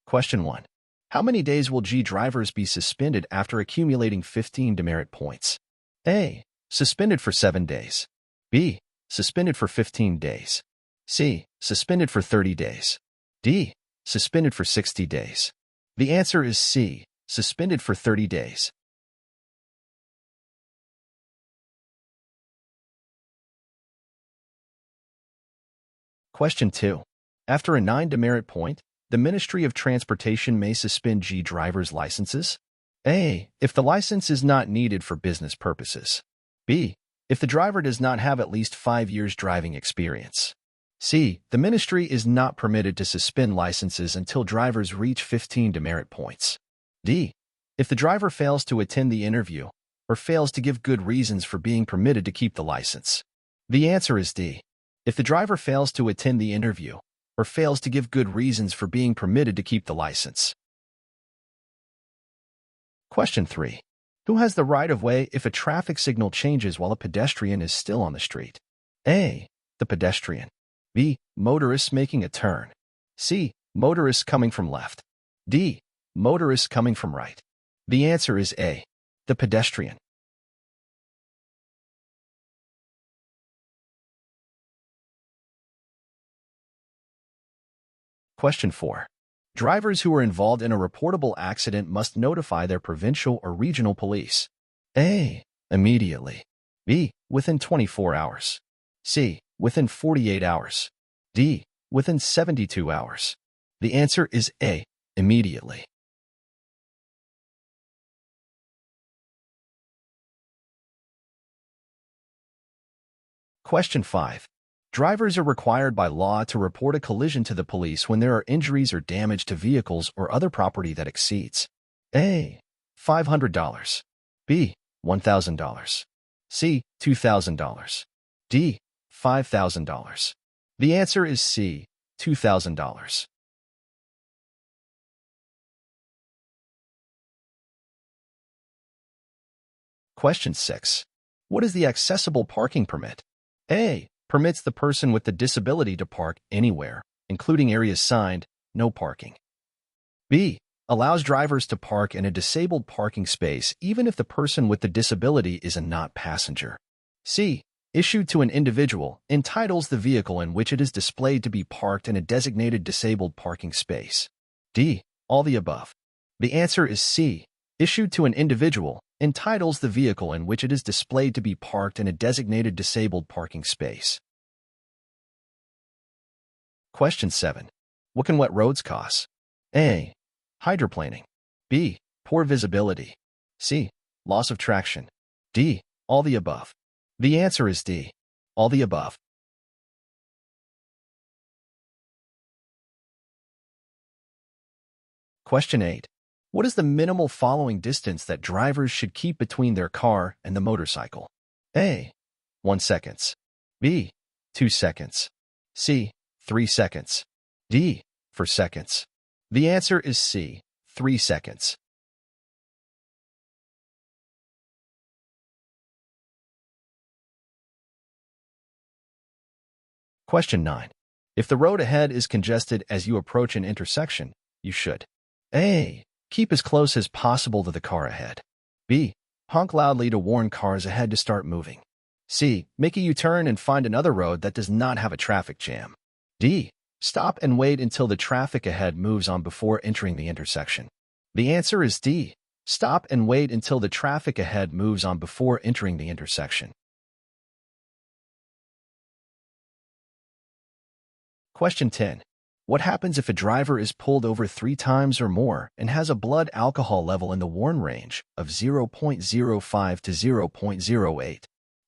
Question 1. How many days will G drivers be suspended after accumulating 15 demerit points? A. Suspended for 7 days. B. Suspended for 15 days. C. Suspended for 30 days. D. Suspended for 60 days. The answer is C. Suspended for 30 days. Question 2. After a 9 demerit point, the Ministry of Transportation may suspend G drivers' licenses. A. If the license is not needed for business purposes. B. If the driver does not have at least 5 years driving experience. C. The ministry is not permitted to suspend licenses until drivers reach 15 demerit points. D. If the driver fails to attend the interview or fails to give good reasons for being permitted to keep the license. The answer is D. If the driver fails to attend the interview or fails to give good reasons for being permitted to keep the license. Question 3. Who has the right-of-way if a traffic signal changes while a pedestrian is still on the street? A. The pedestrian. B. Motorists making a turn. C. Motorists coming from left. D. Motorists coming from right. The answer is A. The pedestrian. Question 4. Drivers who are involved in a reportable accident must notify their provincial or regional police. A. Immediately. B. Within 24 hours. C. Within 48 hours. D. Within 72 hours. The answer is A. Immediately. Question 5. Drivers are required by law to report a collision to the police when there are injuries or damage to vehicles or other property that exceeds A. $500. B. $1,000. C. $2,000. D. $5,000. The answer is C. $2,000. Question 6. What is the accessible parking permit? A. Permits the person with the disability to park anywhere, including areas signed, no parking. B. Allows drivers to park in a disabled parking space even if the person with the disability is a not passenger. C. Issued to an individual, entitles the vehicle in which it is displayed to be parked in a designated disabled parking space. D. All the above. The answer is C. Issued to an individual, entitles the vehicle in which it is displayed to be parked in a designated disabled parking space. Question 7. What can wet roads cause? A. Hydroplaning. B. Poor visibility. C. Loss of traction. D. All the above. The answer is D. All the above. Question 8. What is the minimal following distance that drivers should keep between their car and the motorcycle? A. 1 second. B. 2 seconds. C. 3 seconds. D. 4 seconds. The answer is C. 3 seconds. Question 9. If the road ahead is congested as you approach an intersection, you should A. Keep as close as possible to the car ahead. B. Honk loudly to warn cars ahead to start moving. C. Make a U-turn and find another road that does not have a traffic jam. D. Stop and wait until the traffic ahead moves on before entering the intersection. The answer is D. Stop and wait until the traffic ahead moves on before entering the intersection. Question 10. What happens if a driver is pulled over 3 times or more and has a blood alcohol level in the warn range of 0.05 to 0.08?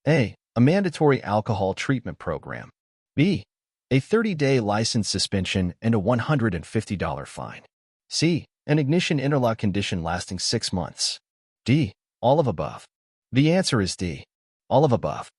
A. A mandatory alcohol treatment program. B. A 30-day license suspension and a $150 fine. C. An ignition interlock condition lasting 6 months. D. All of above. The answer is D. All of above.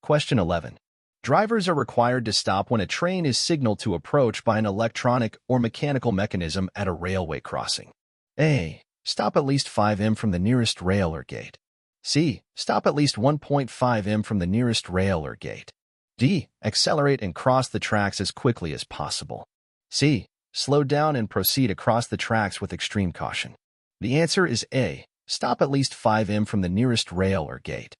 Question 11. Drivers are required to stop when a train is signaled to approach by an electronic or mechanical mechanism at a railway crossing. A. Stop at least 5 m from the nearest rail or gate. C. Stop at least 1.5 m from the nearest rail or gate. D. Accelerate and cross the tracks as quickly as possible. C. Slow down and proceed across the tracks with extreme caution. The answer is A. Stop at least 5 m from the nearest rail or gate.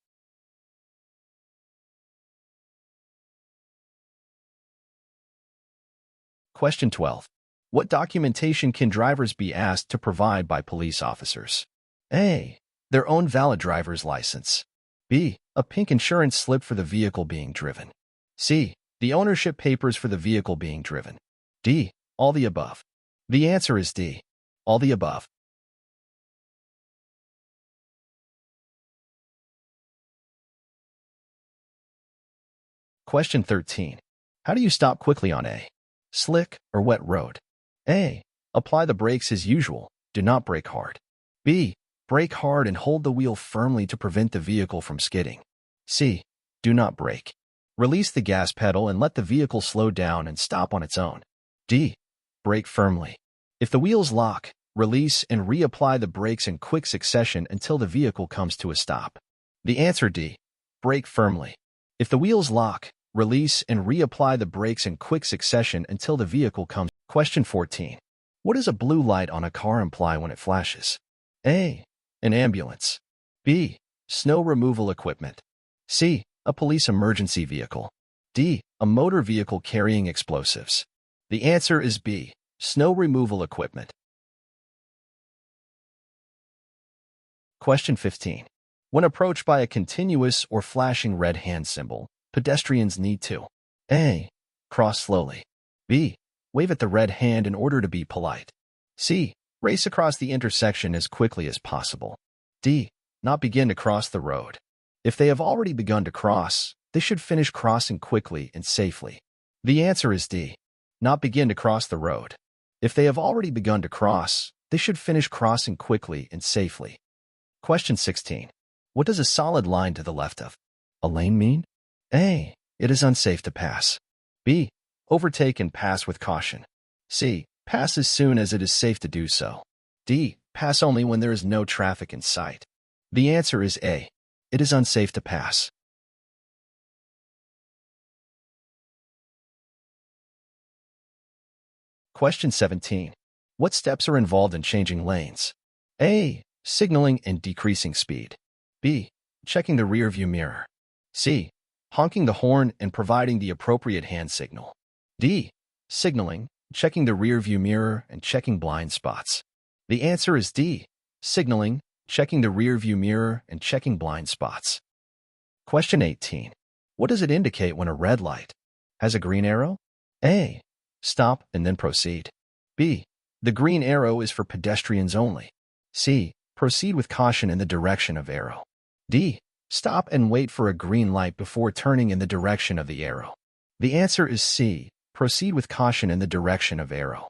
Question 12. What documentation can drivers be asked to provide by police officers? A. Their own valid driver's license. B. A pink insurance slip for the vehicle being driven. C. The ownership papers for the vehicle being driven. D. All the above. The answer is D. All the above. Question 13. How do you stop quickly on a slick or wet road? A. Apply the brakes as usual. Do not brake hard. B. Brake hard and hold the wheel firmly to prevent the vehicle from skidding. C. Do not brake. Release the gas pedal and let the vehicle slow down and stop on its own. D. Brake firmly. If the wheels lock, release and reapply the brakes in quick succession until the vehicle comes to a stop. The answer D. Brake firmly. If the wheels lock, release and reapply the brakes in quick succession until the vehicle comes. Question 14. What does a blue light on a car imply when it flashes? A. An ambulance. B. Snow removal equipment. C. A police emergency vehicle. D. A motor vehicle carrying explosives. The answer is B. Snow removal equipment. Question 15. When approached by a continuous or flashing red hand symbol, pedestrians need to A. Cross slowly. B. Wave at the red hand in order to be polite. C. Race across the intersection as quickly as possible. D. Not begin to cross the road. If they have already begun to cross, they should finish crossing quickly and safely. The answer is D. Not begin to cross the road. If they have already begun to cross, they should finish crossing quickly and safely. Question 16. What does a solid line to the left of a lane mean? A. It is unsafe to pass. B. Overtake and pass with caution. C. Pass as soon as it is safe to do so. D. Pass only when there is no traffic in sight. The answer is A. It is unsafe to pass. Question 17. What steps are involved in changing lanes? A. Signaling and decreasing speed. B. Checking the rearview mirror. C. Honking the horn and providing the appropriate hand signal. D. Signaling, checking the rearview mirror, and checking blind spots. The answer is D. Signaling, checking the rearview mirror, and checking blind spots. Question 18. What does it indicate when a red light has a green arrow? A. Stop and then proceed. B. The green arrow is for pedestrians only. C. Proceed with caution in the direction of arrow. D. Stop and wait for a green light before turning in the direction of the arrow. The answer is C. Proceed with caution in the direction of arrow.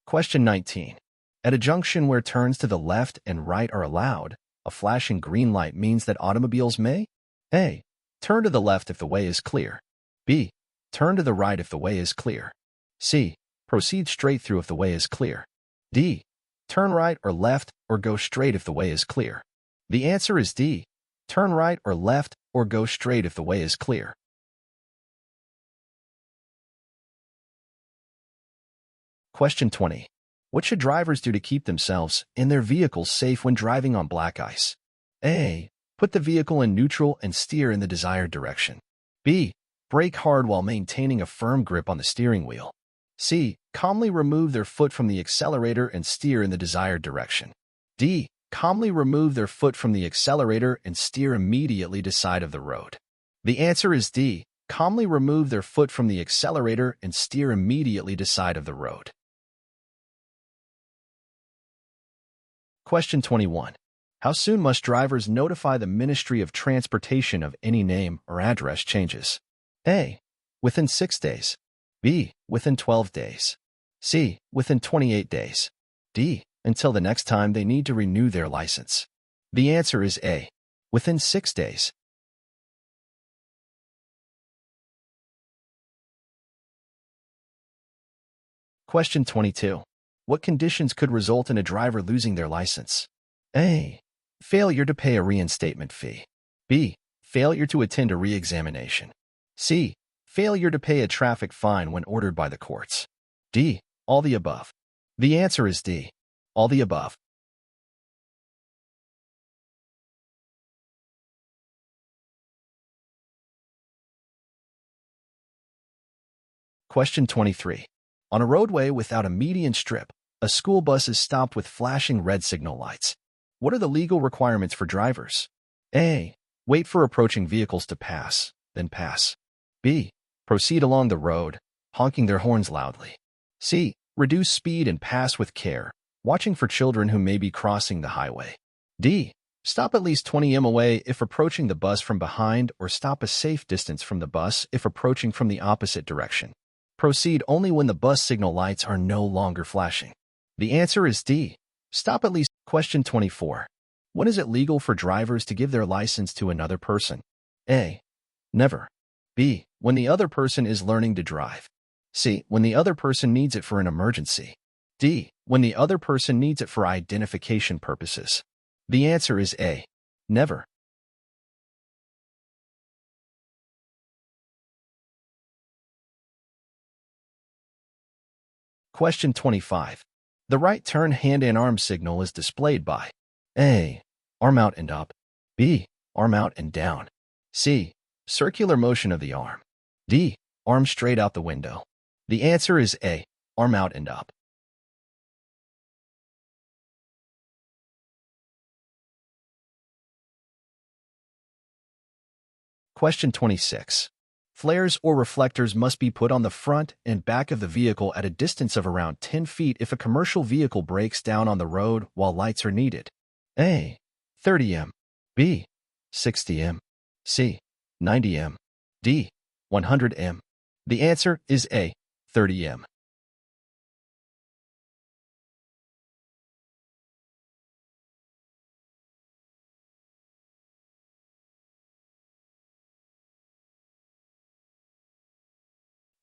Question 19. At a junction where turns to the left and right are allowed, a flashing green light means that automobiles may A. Turn to the left if the way is clear. B. Turn to the right if the way is clear. C. Proceed straight through if the way is clear. D. Turn right or left or go straight if the way is clear. The answer is D. Turn right or left or go straight if the way is clear. Question 20. What should drivers do to keep themselves and their vehicles safe when driving on black ice? A. Put the vehicle in neutral and steer in the desired direction. B. Brake hard while maintaining a firm grip on the steering wheel. C. Calmly remove their foot from the accelerator and steer in the desired direction. D. Calmly remove their foot from the accelerator and steer immediately to side of the road. The answer is D. Calmly remove their foot from the accelerator and steer immediately to side of the road. Question 21. How soon must drivers notify the Ministry of Transportation of any name or address changes? A. Within 6 days. B. Within 12 days. C. Within 28 days. D. Until the next time they need to renew their license. The answer is A. Within 6 days. Question 22. What conditions could result in a driver losing their license? A. Failure to pay a reinstatement fee. B. Failure to attend a re-examination. C. Failure to pay a traffic fine when ordered by the courts. D. All the above. The answer is D. All the above. Question 23. On a roadway without a median strip, a school bus is stopped with flashing red signal lights. What are the legal requirements for drivers? A. Wait for approaching vehicles to pass, then pass. B. Proceed along the road, honking their horns loudly. C. Reduce speed and pass with care, watching for children who may be crossing the highway. D. Stop at least 20 m away if approaching the bus from behind, or stop a safe distance from the bus if approaching from the opposite direction. Proceed only when the bus signal lights are no longer flashing. The answer is D. Stop at least. Question 24. When is it legal for drivers to give their license to another person? A. Never. B. When the other person is learning to drive. C. When the other person needs it for an emergency. D. When the other person needs it for identification purposes. The answer is A. Never. Question 25. The right turn hand and arm signal is displayed by A. Arm out and up. B. Arm out and down. C. Circular motion of the arm. D. Arm straight out the window. The answer is A. Arm out and up. Question 26. Flares or reflectors must be put on the front and back of the vehicle at a distance of around 10 feet if a commercial vehicle breaks down on the road while lights are needed. A. 30 m. B. 60 m. C. 90 m. D. 100 m. The answer is A. 30 m.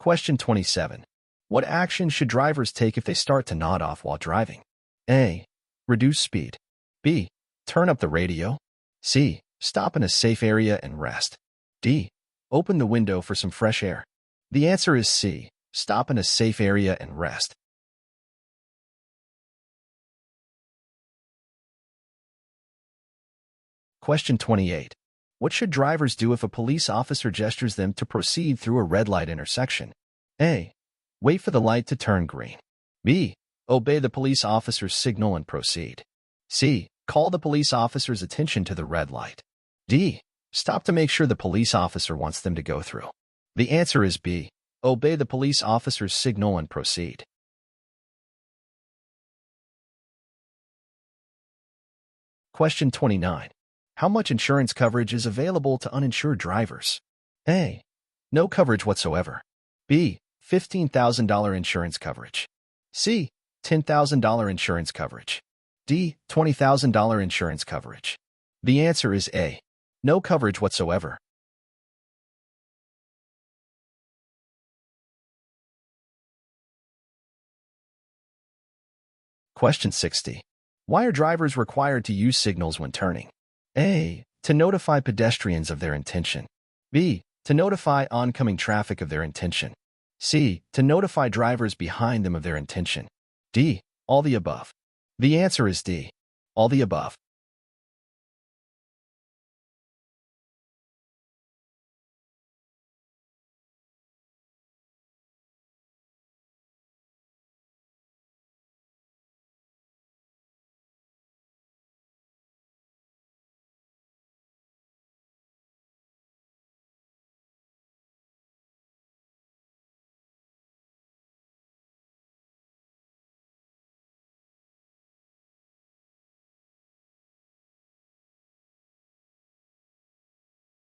Question 27. What action should drivers take if they start to nod off while driving? A. Reduce speed. B. Turn up the radio. C. Stop in a safe area and rest. D. Open the window for some fresh air. The answer is C. Stop in a safe area and rest. Question 28. What should drivers do if a police officer gestures them to proceed through a red light intersection? A. Wait for the light to turn green. B. Obey the police officer's signal and proceed. C. Call the police officer's attention to the red light. D. Stop to make sure the police officer wants them to go through. The answer is B. Obey the police officer's signal and proceed. Question 29. How much insurance coverage is available to uninsured drivers? A. No coverage whatsoever. B. $15,000 insurance coverage. C. $10,000 insurance coverage. D. $20,000 insurance coverage. The answer is A. No coverage whatsoever. Question 60. Why are drivers required to use signals when turning? A. To notify pedestrians of their intention. B. To notify oncoming traffic of their intention. C. To notify drivers behind them of their intention. D. All the above. The answer is D. All the above.